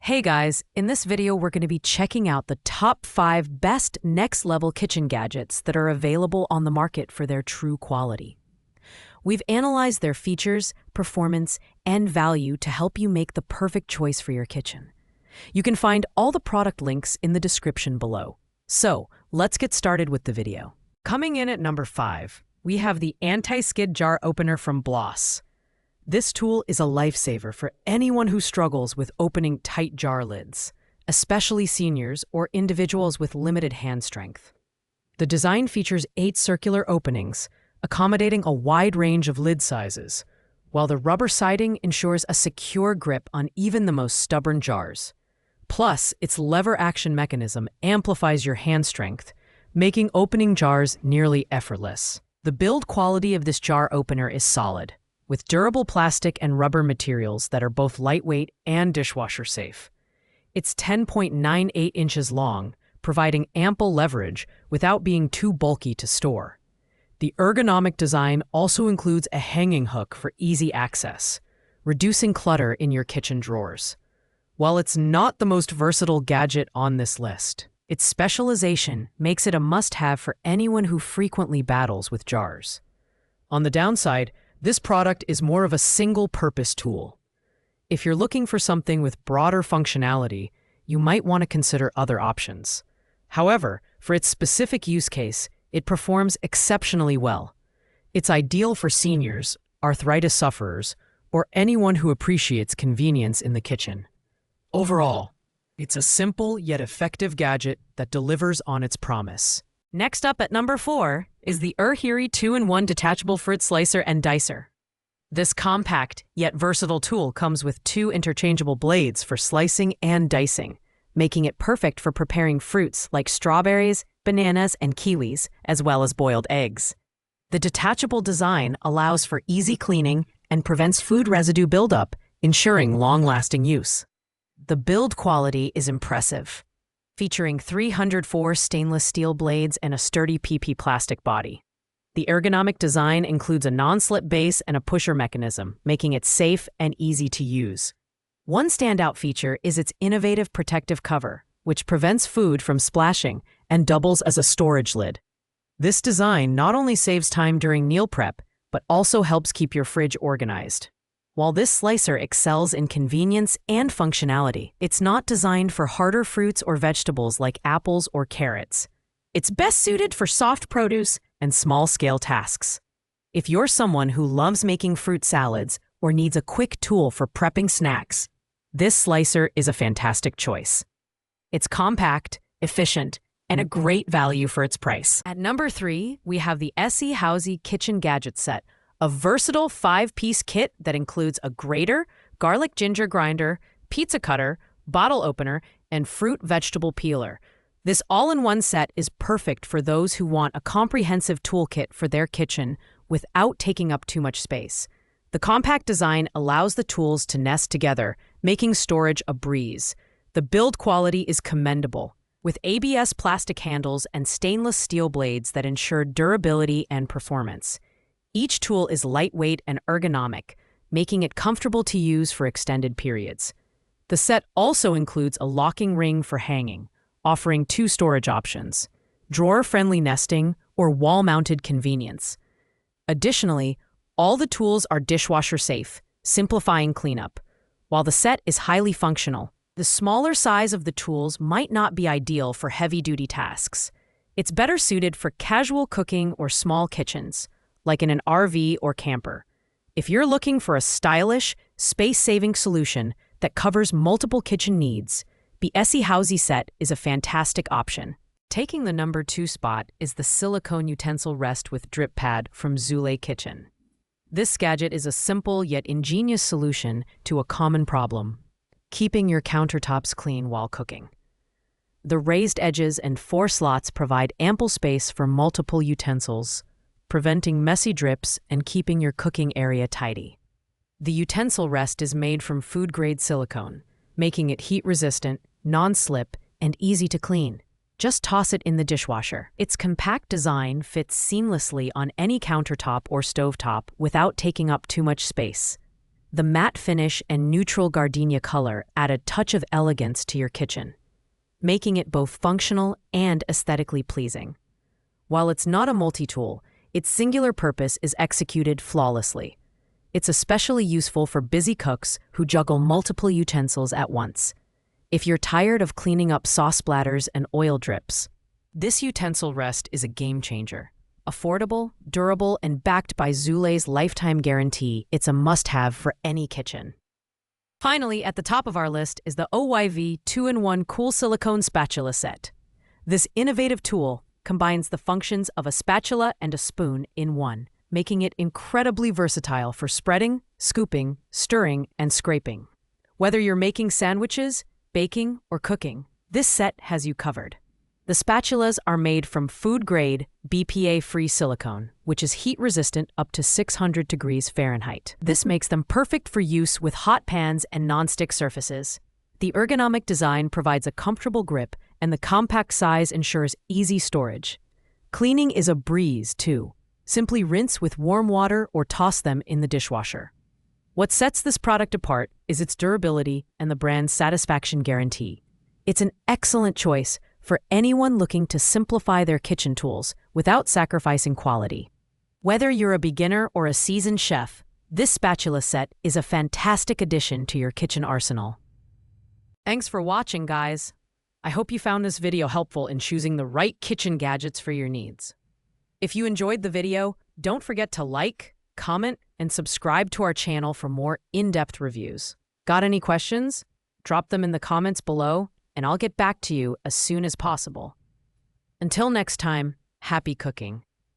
Hey guys, in this video we're going to be checking out the top 5 best next-level kitchen gadgets that are available on the market for their true quality. We've analyzed their features, performance, and value to help you make the perfect choice for your kitchen. You can find all the product links in the description below. So, let's get started with the video. Coming in at number 5, we have the anti-skid jar opener from Bloss. This tool is a lifesaver for anyone who struggles with opening tight jar lids, especially seniors or individuals with limited hand strength. The design features 8 circular openings, accommodating a wide range of lid sizes, while the rubber siding ensures a secure grip on even the most stubborn jars. Plus, its lever action mechanism amplifies your hand strength, making opening jars nearly effortless. The build quality of this jar opener is solid, with durable plastic and rubber materials that are both lightweight and dishwasher safe. It's 10.98 inches long, providing ample leverage without being too bulky to store. The ergonomic design also includes a hanging hook for easy access, reducing clutter in your kitchen drawers. While it's not the most versatile gadget on this list, its specialization makes it a must-have for anyone who frequently battles with jars. On the downside, this product is more of a single-purpose tool. If you're looking for something with broader functionality, you might want to consider other options. However, for its specific use case, it performs exceptionally well. It's ideal for seniors, arthritis sufferers, or anyone who appreciates convenience in the kitchen. Overall, it's a simple yet effective gadget that delivers on its promise. Next up at number 4 is the Urhiri 2-in-1 detachable fruit slicer and dicer. This compact yet versatile tool comes with 2 interchangeable blades for slicing and dicing, making it perfect for preparing fruits like strawberries, bananas, and kiwis, as well as boiled eggs. The detachable design allows for easy cleaning and prevents food residue buildup, ensuring long-lasting use. The build quality is impressive, featuring 304 stainless steel blades and a sturdy PP plastic body. The ergonomic design includes a non-slip base and a pusher mechanism, making it safe and easy to use. One standout feature is its innovative protective cover, which prevents food from splashing and doubles as a storage lid. This design not only saves time during meal prep, but also helps keep your fridge organized. While this slicer excels in convenience and functionality, it's not designed for harder fruits or vegetables like apples or carrots. It's best suited for soft produce and small-scale tasks. If you're someone who loves making fruit salads or needs a quick tool for prepping snacks, this slicer is a fantastic choice. It's compact, efficient, and a great value for its price. At number 3, we have the SE Housey Kitchen Gadget Set, a versatile 5-piece kit that includes a grater, garlic ginger grinder, pizza cutter, bottle opener, and fruit vegetable peeler. This all-in-one set is perfect for those who want a comprehensive toolkit for their kitchen without taking up too much space. The compact design allows the tools to nest together, making storage a breeze. The build quality is commendable, with ABS plastic handles and stainless steel blades that ensure durability and performance. Each tool is lightweight and ergonomic, making it comfortable to use for extended periods. The set also includes a locking ring for hanging, offering 2 storage options: drawer-friendly nesting or wall-mounted convenience. Additionally, all the tools are dishwasher safe, simplifying cleanup. While the set is highly functional, the smaller size of the tools might not be ideal for heavy-duty tasks. It's better suited for casual cooking or small kitchens, like in an RV or camper. If you're looking for a stylish, space-saving solution that covers multiple kitchen needs, the SE Housey set is a fantastic option. Taking the number 2 spot is the silicone utensil rest with drip pad from Zule Kitchen. This gadget is a simple yet ingenious solution to a common problem: keeping your countertops clean while cooking. The raised edges and 4 slots provide ample space for multiple utensils, preventing messy drips and keeping your cooking area tidy. The utensil rest is made from food-grade silicone, making it heat-resistant, non-slip, and easy to clean. Just toss it in the dishwasher. Its compact design fits seamlessly on any countertop or stovetop without taking up too much space. The matte finish and neutral gardenia color add a touch of elegance to your kitchen, making it both functional and aesthetically pleasing. While it's not a multi-tool, its singular purpose is executed flawlessly. It's especially useful for busy cooks who juggle multiple utensils at once. If you're tired of cleaning up sauce splatters and oil drips, this utensil rest is a game changer. Affordable, durable, and backed by Zule's lifetime guarantee, it's a must-have for any kitchen. Finally, at the top of our list is the OYV 2-in-1 Cool Silicone Spatula Set. This innovative tool combines the functions of a spatula and a spoon in one, making it incredibly versatile for spreading, scooping, stirring, and scraping. Whether you're making sandwiches, baking, or cooking, this set has you covered. The spatulas are made from food-grade, BPA-free silicone, which is heat-resistant up to 600 degrees Fahrenheit. This makes them perfect for use with hot pans and non-stick surfaces. The ergonomic design provides a comfortable grip, and the compact size ensures easy storage. Cleaning is a breeze, too. Simply rinse with warm water or toss them in the dishwasher. What sets this product apart is its durability and the brand's satisfaction guarantee. It's an excellent choice for anyone looking to simplify their kitchen tools without sacrificing quality. Whether you're a beginner or a seasoned chef, this spatula set is a fantastic addition to your kitchen arsenal. Thanks for watching, guys. I hope you found this video helpful in choosing the right kitchen gadgets for your needs. If you enjoyed the video, don't forget to like, comment, and subscribe to our channel for more in-depth reviews. Got any questions? Drop them in the comments below, and I'll get back to you as soon as possible. Until next time, happy cooking.